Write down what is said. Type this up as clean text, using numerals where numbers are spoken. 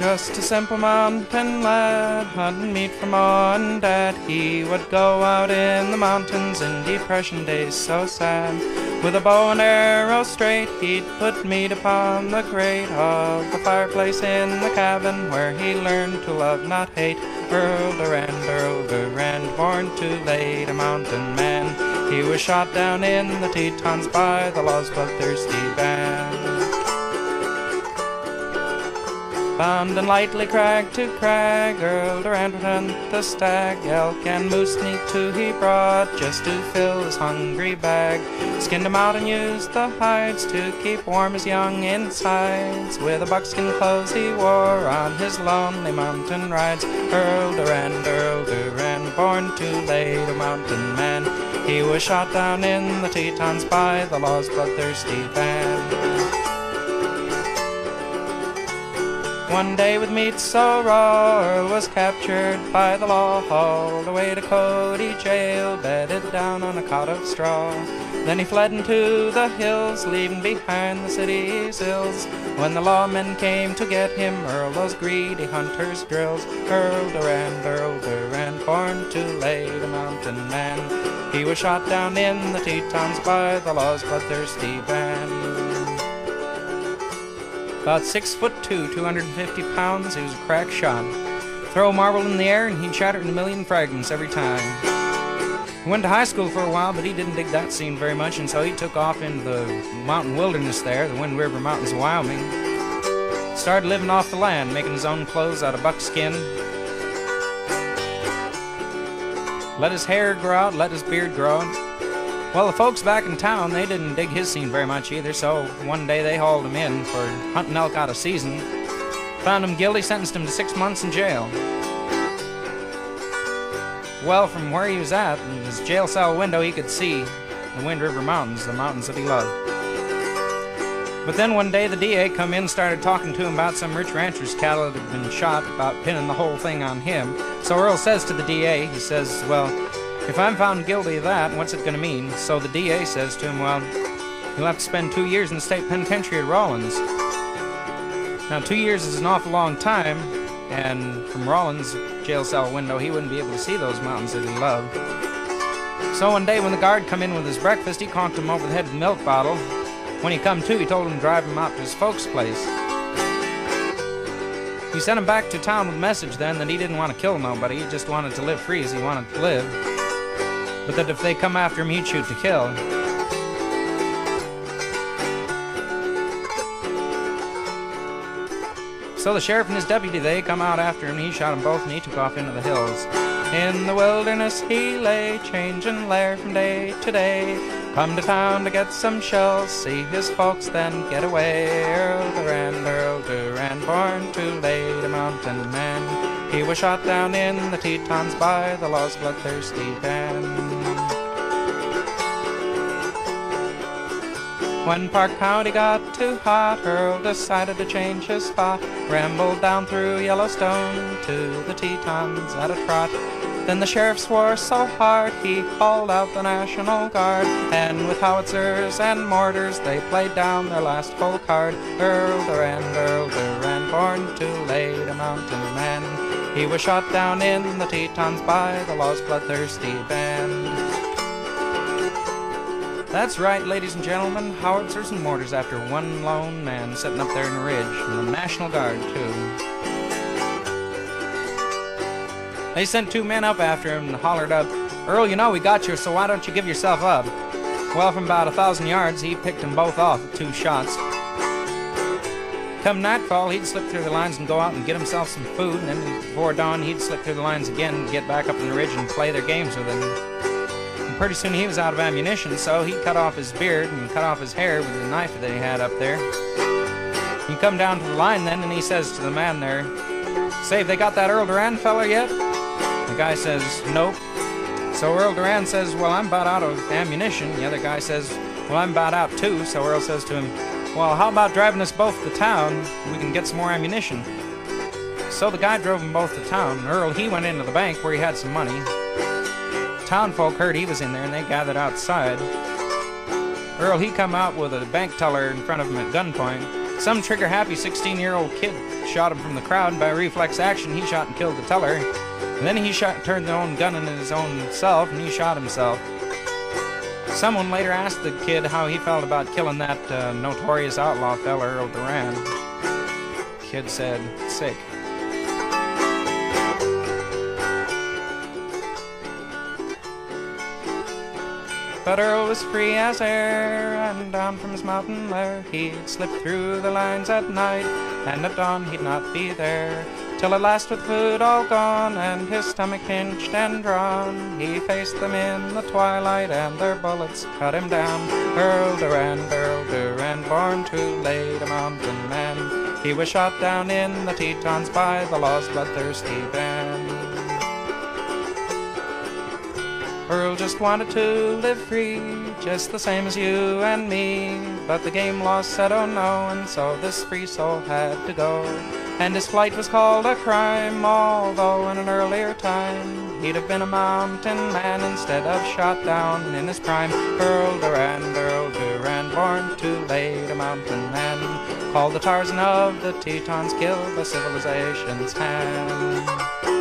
Just a simple mountain lad, hunting meat for Ma and Dad. He would go out in the mountains in depression days so sad. With a bow and arrow straight, he'd put meat upon the grate of the fireplace in the cabin, where he learned to love, not hate. Earl Durand, born too late, a mountain man. He was shot down in the Tetons by the law's bloodthirsty band. Bound and lightly crag to crag, Earl Durand would hunt the stag. Elk and moose neat too he brought, just to fill his hungry bag. Skinned them out and used the hides to keep warm his young insides. With the buckskin clothes he wore on his lonely mountain rides. Earl Durand, born too late, a mountain man. He was shot down in the Tetons by the law's bloodthirsty band. One day with meat so raw, Earl was captured by the law, hauled away to Cody jail, bedded down on a cot of straw. Then he fled into the hills, leaving behind the city's hills. When the lawmen came to get him, Earl those greedy hunters drills. Earl Durand, born too late, a mountain man. He was shot down in the Tetons by the law's bloodthirsty band. About 6'2", 250 pounds, he was a crack shot. Throw a marble in the air and he'd shatter it in a million fragments every time. He went to high school for a while, but he didn't dig that scene very much, and so he took off into the mountain wilderness there, the Wind River Mountains of Wyoming. Started living off the land, making his own clothes out of buckskin. Let his hair grow out, let his beard grow. Well, the folks back in town, they didn't dig his scene very much either, so one day they hauled him in for hunting elk out of season. Found him guilty, sentenced him to 6 months in jail. Well, from where he was at, in his jail cell window, he could see the Wind River Mountains, the mountains that he loved. But then one day the DA come in and started talking to him about some rich rancher's cattle that had been shot, about pinning the whole thing on him. So Earl says to the DA, he says, well, if I'm found guilty of that, what's it going to mean? So the DA says to him, well, you'll have to spend 2 years in the state penitentiary at Rawlins. Now, 2 years is an awful long time, and from Rawlins' jail cell window, he wouldn't be able to see those mountains that he loved. So one day when the guard come in with his breakfast, he conked him over the head with a milk bottle. When he come to, he told him to drive him out to his folks' place. He sent him back to town with a message then that he didn't want to kill nobody, he just wanted to live free as he wanted to live. But that if they come after him, he'd shoot to kill. So the sheriff and his deputy, they come out after him, and he shot them both, and he took off into the hills. In the wilderness he lay, changing lair from day to day. Come to town to get some shells, see his folks, then get away. Earl Durand, born too late, a mountain man. He was shot down in the Tetons by the law's bloodthirsty band. When Park County got too hot, Earl decided to change his spot. Rambled down through Yellowstone to the Tetons at a trot. Then the sheriff swore so hard he called out the National Guard, and with howitzers and mortars they played down their last hole card. Earl Durand, born too late, a mountain man. He was shot down in the Tetons by the law's bloodthirsty band. That's right, ladies and gentlemen, howitzers and mortars after one lone man sitting up there in the ridge, and the National Guard, too. They sent 2 men up after him and hollered up, Earl, you know we got you, so why don't you give yourself up? Well, from about 1,000 yards, he picked them both off with 2 shots. Come nightfall, he'd slip through the lines and go out and get himself some food, and then before dawn, he'd slip through the lines again and get back up in the ridge and play their games with him. Pretty soon he was out of ammunition, so he cut off his beard and cut off his hair with the knife that he had up there. He come down to the line then, and he says to the man there, say, have they got that Earl Durand feller yet? The guy says, nope. So Earl Durand says, well, I'm about out of ammunition. The other guy says, well, I'm about out too. So Earl says to him, well, how about driving us both to town? We can get some more ammunition. So the guy drove them both to town. Earl, he went into the bank where he had some money. Townfolk heard he was in there, and they gathered outside. Earl, he come out with a bank teller in front of him at gunpoint. Some trigger-happy 16-year-old kid shot him from the crowd. By reflex action, he shot and killed the teller. And then he turned the own gun in his own self, and he shot himself. Someone later asked the kid how he felt about killing that notorious outlaw fella, Earl Durand. The kid said, sick. But Earl was free as air, and down from his mountain lair he'd slip through the lines at night, and at dawn he'd not be there. Till at last, with food all gone and his stomach pinched and drawn, he faced them in the twilight, and their bullets cut him down. Earl Durand, born too late, a mountain man. He was shot down in the Tetons by the law's bloodthirsty band. Earl just wanted to live free, just the same as you and me. But the game law said oh no, and so this free soul had to go. And his flight was called a crime, although in an earlier time he'd have been a mountain man instead of shot down in his prime. Earl Durand, born too late, a mountain man, called the Tarzan of the Tetons, killed by civilization's hand.